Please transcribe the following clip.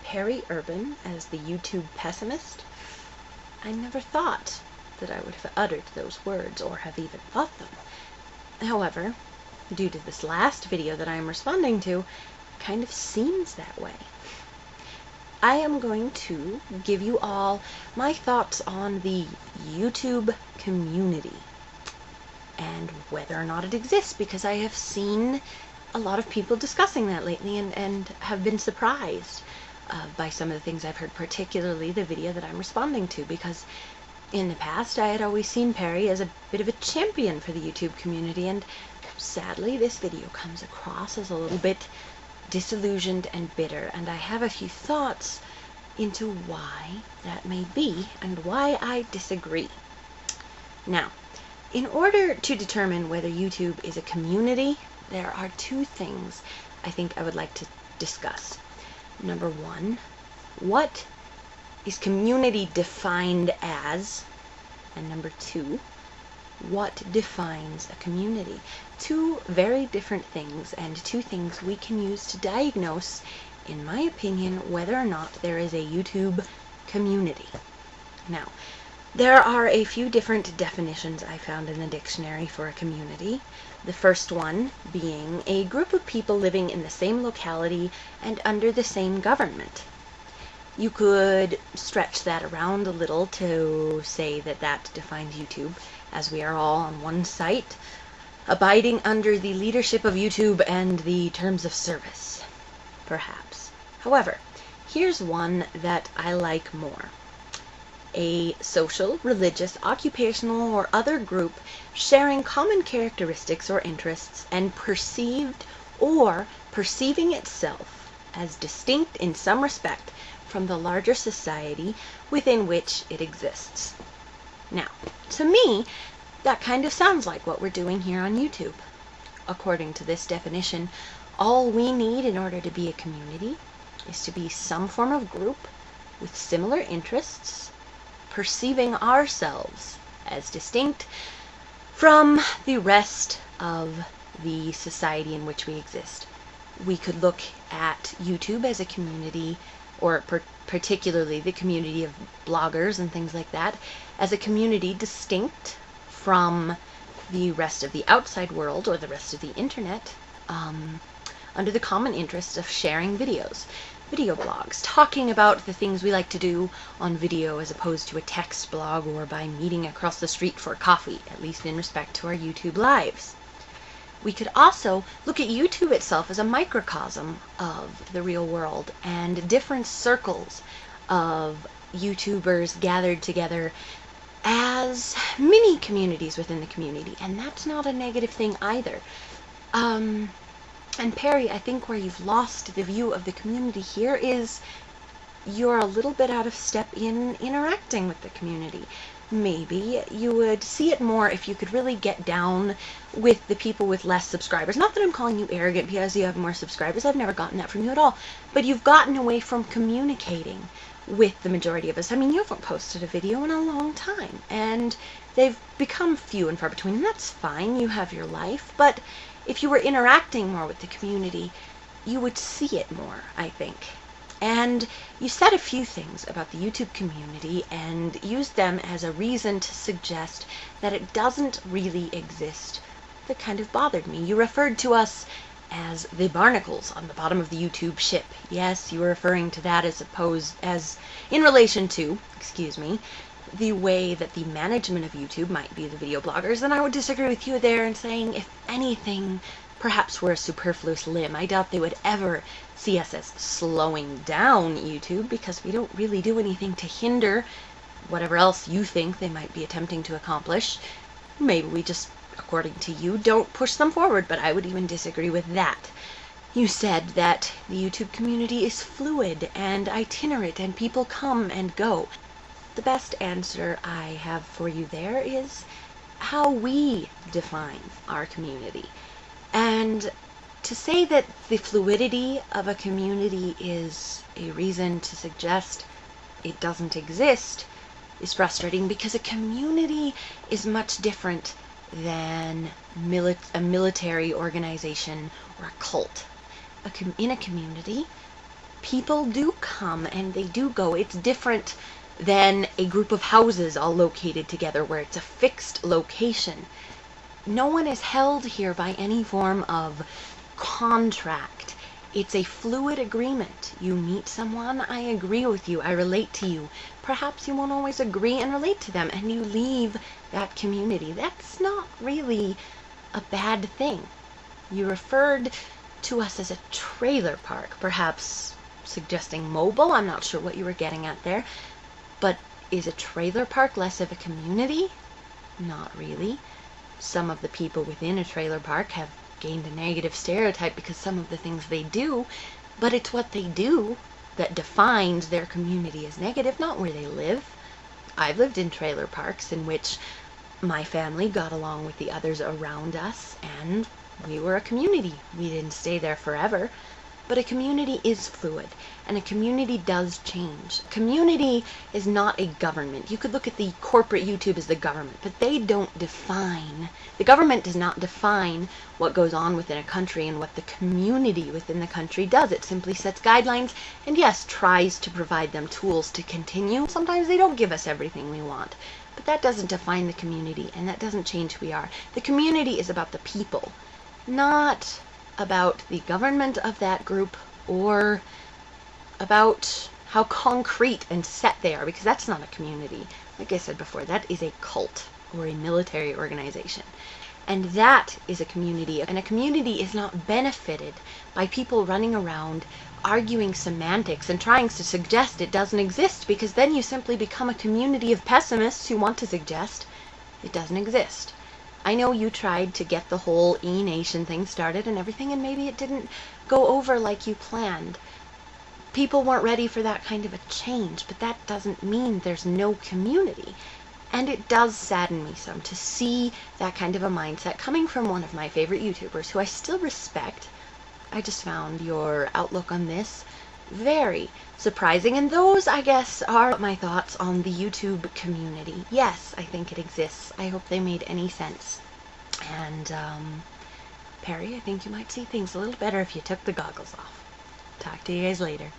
Peri as the YouTube pessimist. I never thought that I would have uttered those words or have even thought them. However, due to this last video that I am responding to, it kind of seems that way. I am going to give you all my thoughts on the YouTube community and whether or not it exists, because I have seen a lot of people discussing that lately and have been surprised by some of the things I've heard, particularly the video that I'm responding to, because in the past I had always seen Peri as a bit of a champion for the YouTube community, and sadly this video comes across as a little bit disillusioned and bitter, and I have a few thoughts into why that may be and why I disagree. Now, in order to determine whether YouTube is a community, there are two things I think I would like to discuss. Number one, what is community defined as? And number two, what defines a community? Two very different things, and two things we can use to diagnose, in my opinion, whether or not there is a YouTube community. Now, there are a few different definitions I found in the dictionary for a community. The first one being a group of people living in the same locality and under the same government. You could stretch that around a little to say that that defines YouTube, as we are all on one site, abiding under the leadership of YouTube and the terms of service, perhaps. However, here's one that I like more. A social, religious, occupational, or other group sharing common characteristics or interests and perceived or perceiving itself as distinct in some respect from the larger society within which it exists. Now, to me, that kind of sounds like what we're doing here on YouTube. According to this definition, all we need in order to be a community is to be some form of group with similar interests, perceiving ourselves as distinct from the rest of the society in which we exist. We could look at YouTube as a community, or particularly the community of bloggers and things like that, as a community distinct from the rest of the outside world or the rest of the internet, under the common interest of sharing video blogs, talking about the things we like to do on video as opposed to a text blog or by meeting across the street for coffee, at least in respect to our YouTube lives. We could also look at YouTube itself as a microcosm of the real world and different circles of YouTubers gathered together as mini communities within the community, and that's not a negative thing either. And Peri, I think where you've lost the view of the community here is you're a little bit out of step in interacting with the community. Maybe you would see it more if you could really get down with the people with less subscribers. Not that I'm calling you arrogant because you have more subscribers. I've never gotten that from you at all. But you've gotten away from communicating with the majority of us. I mean, you haven't posted a video in a long time, and they've become few and far between, and that's fine. You have your life, but if you were interacting more with the community, you would see it more, I think. And you said a few things about the YouTube community and used them as a reason to suggest that it doesn't really exist. That kind of bothered me. You referred to us as the barnacles on the bottom of the YouTube ship. Yes, you were referring to that as in relation to, the way that the management of YouTube might be the video bloggers, and I would disagree with you there in saying, if anything, perhaps we're a superfluous limb. I doubt they would ever see us as slowing down YouTube, because we don't really do anything to hinder whatever else you think they might be attempting to accomplish. Maybe we just, according to you, don't push them forward, but I would even disagree with that. You said that the YouTube community is fluid and itinerant and people come and go. The best answer I have for you there is how we define our community. And to say that the fluidity of a community is a reason to suggest it doesn't exist is frustrating, because a community is much different than a military organization or a cult. In a community, People do come and they do go. It's different than a group of houses all located together where it's a fixed location. No one is held here by any form of contract. It's a fluid agreement. You meet someone, I agree with you, I relate to you. Perhaps you won't always agree and relate to them, and you leave that community. That's not really a bad thing. You referred to us as a trailer park, perhaps suggesting mobile. I'm not sure what you were getting at there. But is a trailer park less of a community? Not really. Some of the people within a trailer park have gained a negative stereotype because some of the things they do, but it's what they do that defines their community as negative, not where they live. I've lived in trailer parks in which my family got along with the others around us, and we were a community. We didn't stay there forever, but a community is fluid, and a community does change. A community is not a government. You could look at the corporate YouTube as the government, but they don't define, the government does not define what goes on within a country and what the community within the country does. It simply sets guidelines and, yes, tries to provide them tools to continue. Sometimes they don't give us everything we want, but that doesn't define the community, and that doesn't change who we are. The community is about the people, not about the government of that group or about how concrete and set they are, because that's not a community. Like I said before, that is a cult or a military organization. And that is a community, and a community is not benefited by people running around arguing semantics and trying to suggest it doesn't exist, because then you simply become a community of pessimists who want to suggest it doesn't exist. I know you tried to get the whole E-Nation thing started and everything, and maybe it didn't go over like you planned. People weren't ready for that kind of a change, but that doesn't mean there's no community. And it does sadden me some to see that kind of a mindset coming from one of my favorite YouTubers, who I still respect. I just found your outlook on this very surprising, and those, I guess, are my thoughts on the YouTube community. Yes, I think it exists. I hope they made any sense. And, Peri, I think you might see things a little better if you took the goggles off. Talk to you guys later.